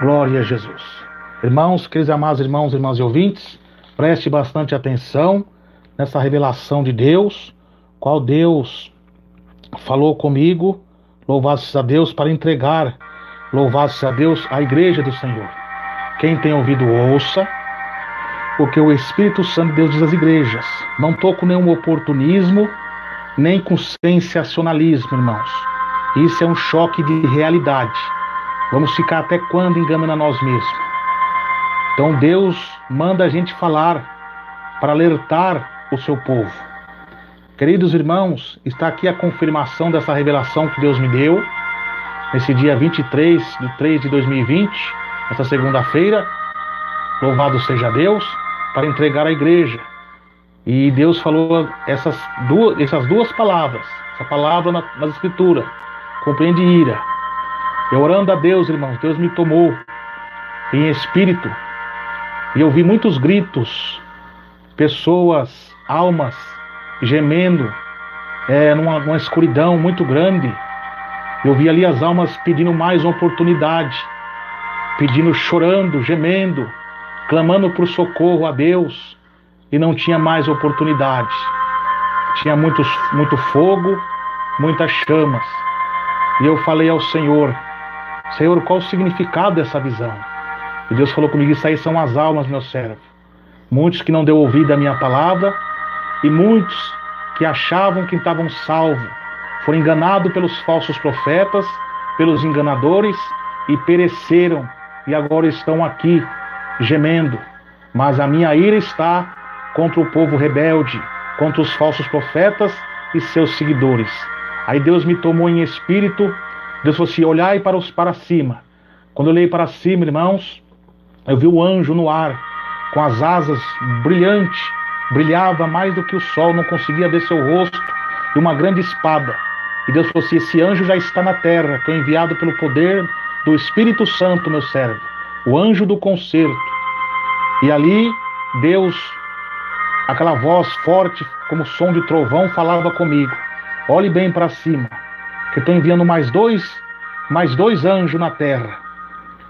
Glória a Jesus. Irmãos, queridos amados irmãos e irmãs e ouvintes, preste bastante atenção nessa revelação de Deus, qual Deus falou comigo, louvado seja Deus, para entregar, louvado seja Deus, a igreja do Senhor. Quem tem ouvido, ouça, porque o Espírito Santo de Deus diz às igrejas. Não estou com nenhum oportunismo, nem com sensacionalismo, irmãos. Isso é um choque de realidade. Vamos ficar até quando enganando a nós mesmos? Então Deus manda a gente falar para alertar o seu povo. Queridos irmãos, está aqui a confirmação dessa revelação que Deus me deu, nesse dia 23 de 3 de 2020, essa segunda-feira, louvado seja Deus, para entregar à igreja. E Deus falou essas duas palavras, essa palavra na Escritura, compreende ira. Eu orando a Deus, irmãos, Deus me tomou em espírito, e eu vi muitos gritos, pessoas, almas, gemendo, numa escuridão muito grande. Eu vi ali as almas pedindo mais uma oportunidade, pedindo, chorando, gemendo, clamando por socorro a Deus, e não tinha mais oportunidade. Tinha muito fogo, muitas chamas. E eu falei ao Senhor, Senhor, qual o significado dessa visão? E Deus falou comigo, isso aí são as almas, meu servo. Muitos que não deu ouvido à minha palavra, e muitos que achavam que estavam salvos, foram enganados pelos falsos profetas, pelos enganadores, e pereceram, e agora estão aqui, gemendo. Mas a minha ira está contra o povo rebelde, contra os falsos profetas e seus seguidores. Aí Deus me tomou em espírito, Deus falou assim, olhai para cima. Quando eu olhei para cima, irmãos, eu vi o anjo no ar, com as asas brilhantes, brilhava mais do que o sol, não conseguia ver seu rosto, e uma grande espada. E Deus falou assim, esse anjo já está na terra, que é enviado pelo poder do Espírito Santo, meu servo, o anjo do concerto. E ali, Deus, aquela voz forte, como som de trovão, falava comigo, olhe bem para cima, que estou enviando mais dois anjos na terra.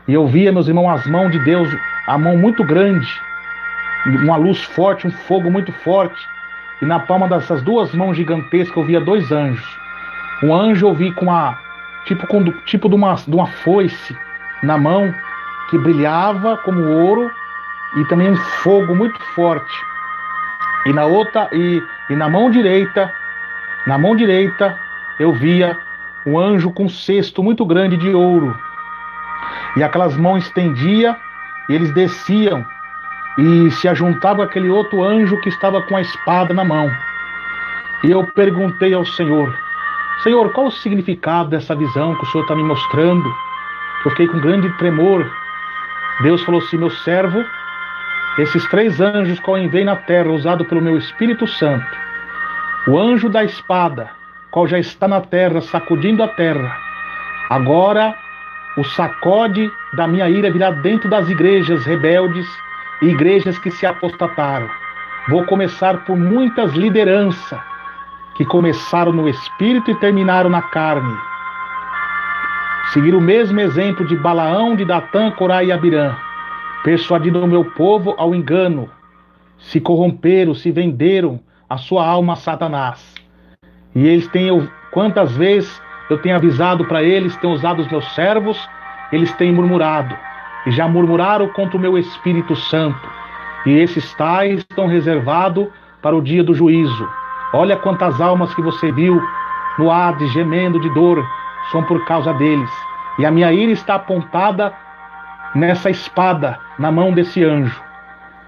E eu via, meus irmãos, as mãos de Deus, a mão muito grande, uma luz forte, um fogo muito forte, e na palma dessas duas mãos gigantescas eu via dois anjos. Um anjo eu vi com tipo de uma foice na mão, que brilhava como ouro, e também um fogo muito forte. E na outra, e na mão direita, eu via um anjo com um cesto muito grande de ouro. E aquelas mãos estendia, e eles desciam, e se ajuntavam aquele outro anjo que estava com a espada na mão. E eu perguntei ao Senhor, Senhor, qual o significado dessa visão que o Senhor está me mostrando? Eu fiquei com grande tremor. Deus falou assim, meu servo, esses três anjos que eu enviei na terra, usado pelo meu Espírito Santo, o anjo da espada, qual já está na terra, sacudindo a terra, agora o sacode da minha ira virá dentro das igrejas rebeldes e igrejas que se apostataram. Vou começar por muitas lideranças que começaram no Espírito e terminaram na carne. Seguir o mesmo exemplo de Balaão, de Datã, Corá e Abirã, persuadindo o meu povo ao engano, se corromperam, se venderam a sua alma a Satanás. E eles têm, quantas vezes eu tenho avisado para eles, tenho usado os meus servos, eles têm murmurado, e já murmuraram contra o meu Espírito Santo, e esses tais estão reservados para o dia do juízo. Olha quantas almas que você viu no Hades, gemendo de dor, são por causa deles, e a minha ira está apontada nessa espada, na mão desse anjo.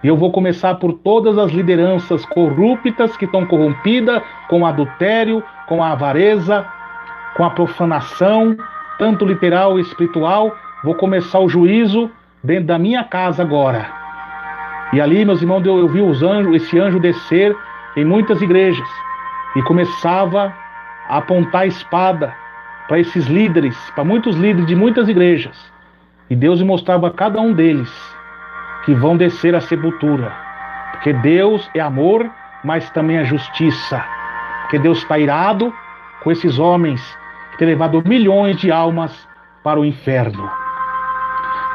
E eu vou começar por todas as lideranças corruptas que estão corrompidas com o adultério, com a avareza, com a profanação, tanto literal e espiritual. Vou começar o juízo dentro da minha casa agora. E ali, meus irmãos, eu vi esse anjo descer em muitas igrejas e começava a apontar a espada para esses líderes, para muitos líderes de muitas igrejas. E Deus me mostrava a cada um deles que vão descer à sepultura. Porque Deus é amor, mas também é justiça. Porque Deus está irado com esses homens que têm levado milhões de almas para o inferno.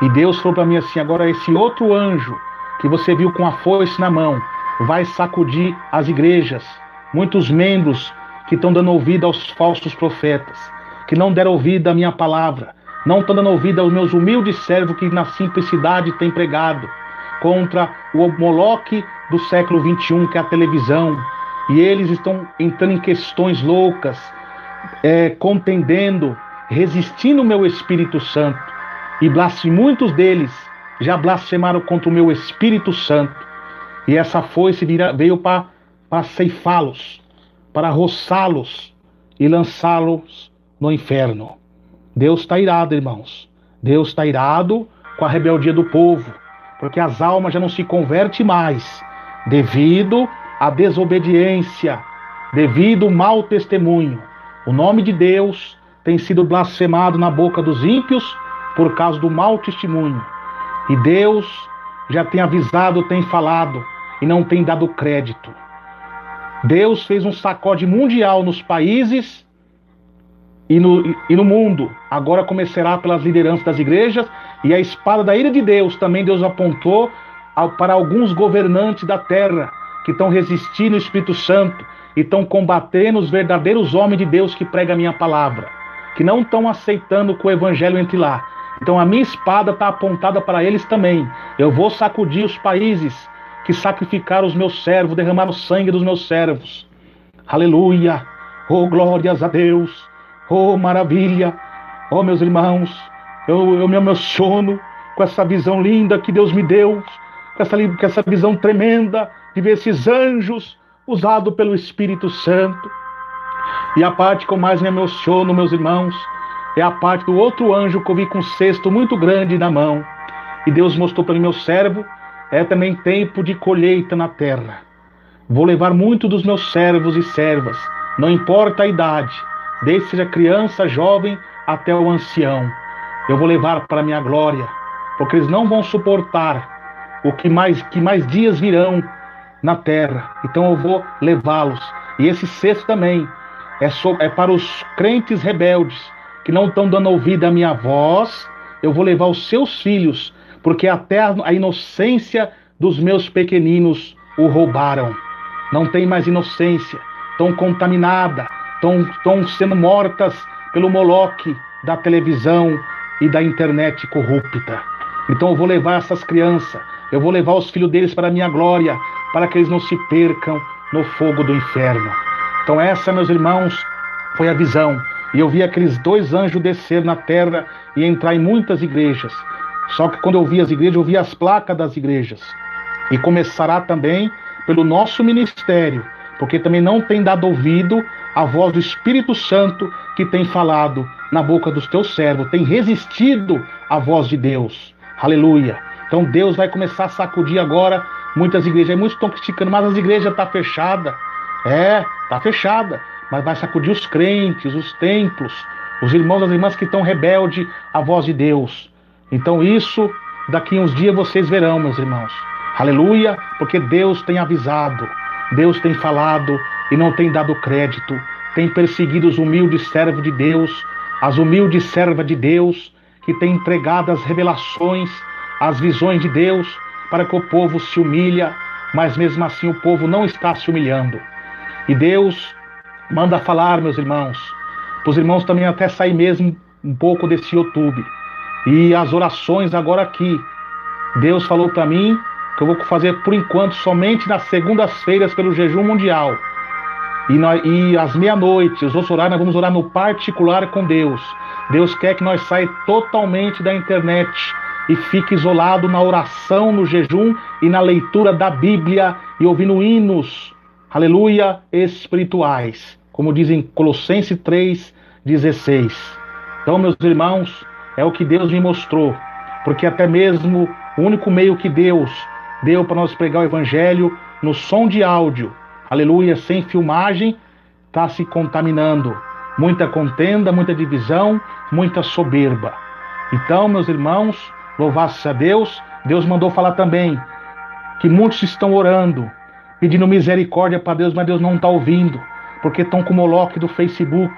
E Deus falou para mim assim: agora esse outro anjo que você viu com a foice na mão vai sacudir as igrejas, muitos membros que estão dando ouvido aos falsos profetas, que não deram ouvido à minha palavra, não estão dando ouvido aos meus humildes servos que na simplicidade têm pregado contra o Moloque do século XXI, que é a televisão. E eles estão entrando em questões loucas, contendendo, resistindo ao meu Espírito Santo. E muitos deles já blasfemaram contra o meu Espírito Santo. E essa foice veio para ceifá-los, para roçá-los e lançá-los no inferno. Deus está irado, irmãos. Deus está irado com a rebeldia do povo, porque as almas já não se convertem mais, devido à desobediência, devido ao mau testemunho. O nome de Deus tem sido blasfemado na boca dos ímpios por causa do mau testemunho. E Deus já tem avisado, tem falado e não tem dado crédito. Deus fez um sacode mundial nos países e no mundo. Agora começará pelas lideranças das igrejas, e a espada da ira de Deus também Deus apontou para alguns governantes da terra que estão resistindo ao Espírito Santo e estão combatendo os verdadeiros homens de Deus que pregam a minha palavra, que não estão aceitando que o evangelho entre lá. Então a minha espada está apontada para eles também. Eu vou sacudir os países que sacrificaram os meus servos, derramaram o sangue dos meus servos. Aleluia! Oh, glórias a Deus! Oh, maravilha! Oh, meus irmãos, eu me emociono com essa visão linda que Deus me deu, com essa visão tremenda de ver esses anjos usados pelo Espírito Santo. E a parte que eu mais me emociono, meus irmãos, é a parte do outro anjo que eu vi com um cesto muito grande na mão. E Deus mostrou para mim: meu servo, é também tempo de colheita na terra. Vou levar muito dos meus servos e servas, não importa a idade, desde seja criança, jovem, até o ancião. Eu vou levar para a minha glória, porque eles não vão suportar o que mais dias virão na terra. Então eu vou levá-los. E esse cesto também é para os crentes rebeldes, que não estão dando ouvido à minha voz. Eu vou levar os seus filhos, porque até a inocência dos meus pequeninos o roubaram. Não tem mais inocência, estão contaminadas, estão sendo mortas pelo Moloque da televisão e da internet corrupta. Então eu vou levar essas crianças, eu vou levar os filhos deles para a minha glória, para que eles não se percam no fogo do inferno. Então essa, meus irmãos, foi a visão. E eu vi aqueles 2 anjos descer na terra e entrar em muitas igrejas. Só que quando eu vi as igrejas, eu vi as placas das igrejas. E começará também pelo nosso ministério, porque também não tem dado ouvido à voz do Espírito Santo que tem falado na boca dos teus servos, tem resistido à voz de Deus. Aleluia. Então Deus vai começar a sacudir agora muitas igrejas. Muitos estão criticando, mas as igrejas estão fechadas. Está fechada. Mas vai sacudir os crentes, os templos, os irmãos e as irmãs que estão rebeldes à voz de Deus. Então isso, daqui uns dias vocês verão, meus irmãos. Aleluia, porque Deus tem avisado, Deus tem falado e não tem dado crédito. Tem perseguido os humildes servos de Deus, as humildes servas de Deus, que têm entregado as revelações, as visões de Deus, para que o povo se humilhe, mas mesmo assim o povo não está se humilhando. E Deus manda falar, meus irmãos, para os irmãos também até sair mesmo um pouco desse YouTube. E as orações agora aqui, Deus falou para mim que eu vou fazer por enquanto somente nas segundas-feiras pelo jejum mundial. E às meia-noite, nós vamos orar no particular com Deus. Deus quer que nós saia totalmente da internet e fique isolado na oração, no jejum e na leitura da Bíblia e ouvindo hinos, aleluia, espirituais, como dizem Colossenses 3,16. Então, meus irmãos, é o que Deus me mostrou, porque até mesmo o único meio que Deus deu para nós pregar o Evangelho no som de áudio, aleluia, sem filmagem, está se contaminando. Muita contenda, muita divisão, muita soberba. Então, meus irmãos, louvado-se a Deus. Deus mandou falar também que muitos estão orando, pedindo misericórdia para Deus, mas Deus não está ouvindo, porque estão com o Moloque do Facebook,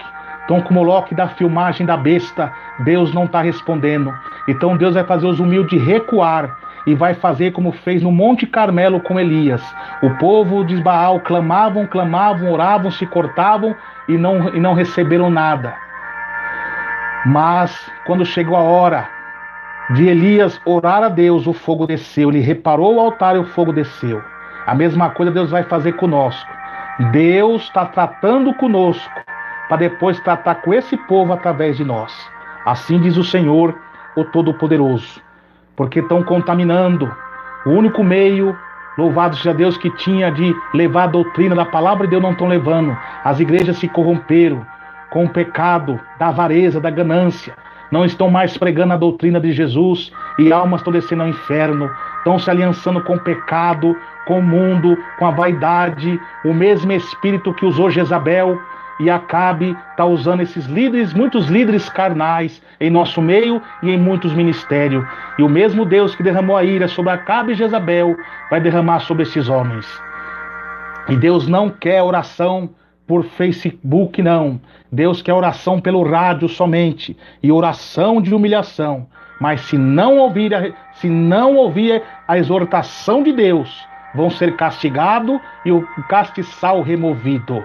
Então, como o Moloque da filmagem da besta, Deus não está respondendo. Então Deus vai fazer os humildes recuar e vai fazer como fez no Monte Carmelo com Elias. O povo de Baal clamavam, oravam, se cortavam e não receberam nada. Mas quando chegou a hora de Elias orar a Deus, o fogo desceu. Ele reparou o altar e o fogo desceu. A mesma coisa Deus vai fazer conosco. Deus está tratando conosco para depois tratar com esse povo através de nós. Assim diz o Senhor, o Todo-Poderoso. Porque estão contaminando o único meio, louvado seja Deus, que tinha de levar a doutrina da palavra de Deus, não estão levando. As igrejas se corromperam com o pecado da avareza, da ganância. Não estão mais pregando a doutrina de Jesus e almas estão descendo ao inferno. Estão se aliançando com o pecado, com o mundo, com a vaidade. O mesmo espírito que usou Jezabel e Acabe está usando esses líderes, muitos líderes carnais em nosso meio e em muitos ministérios. E o mesmo Deus que derramou a ira sobre Acabe e Jezabel vai derramar sobre esses homens. E Deus não quer oração por Facebook, não. Deus quer oração pelo rádio somente. E oração de humilhação. Mas se não ouvir a exortação de Deus, vão ser castigados e o castiçal removido.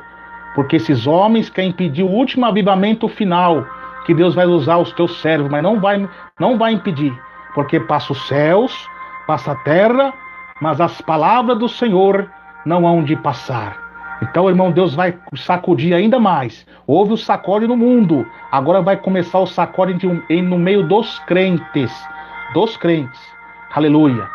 Porque esses homens querem impedir o último avivamento final, que Deus vai usar os teus servos, mas não vai impedir. Porque passa os céus, passa a terra, mas as palavras do Senhor não hão de passar. Então, irmão, Deus vai sacudir ainda mais. Houve o sacode no mundo, agora vai começar o sacode no meio dos crentes. Dos crentes. Aleluia.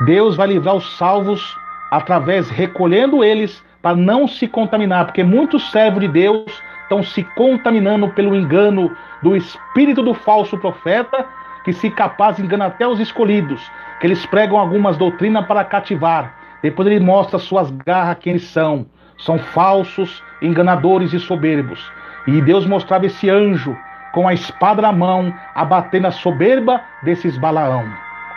Deus vai livrar os salvos através, recolhendo eles, para não se contaminar, porque muitos servos de Deus estão se contaminando pelo engano do espírito do falso profeta, que se capaz engana até os escolhidos, que eles pregam algumas doutrinas para cativar. Depois ele mostra suas garras quem eles são. São falsos, enganadores e soberbos. E Deus mostrava esse anjo com a espada na mão, abatendo a soberba desses Balaão.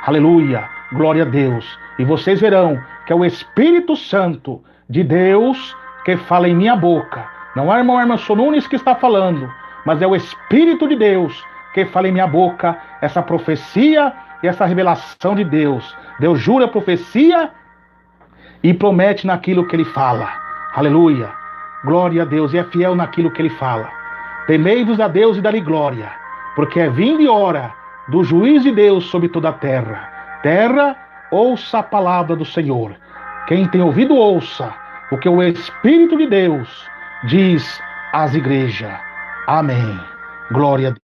Aleluia, glória a Deus. E vocês verão que é o Espírito Santo de Deus que fala em minha boca. Não é irmão Emerson Nunes que está falando, mas é o Espírito de Deus que fala em minha boca essa profecia e essa revelação de Deus. Deus jura a profecia e promete naquilo que ele fala. Aleluia, glória a Deus, e é fiel naquilo que ele fala. Temei-vos a Deus e dá-lhe glória, porque é vinda e hora do juízo de Deus sobre toda a terra. Terra, ouça a palavra do Senhor. Quem tem ouvido, ouça o que o Espírito de Deus diz às igrejas. Amém. Glória a Deus.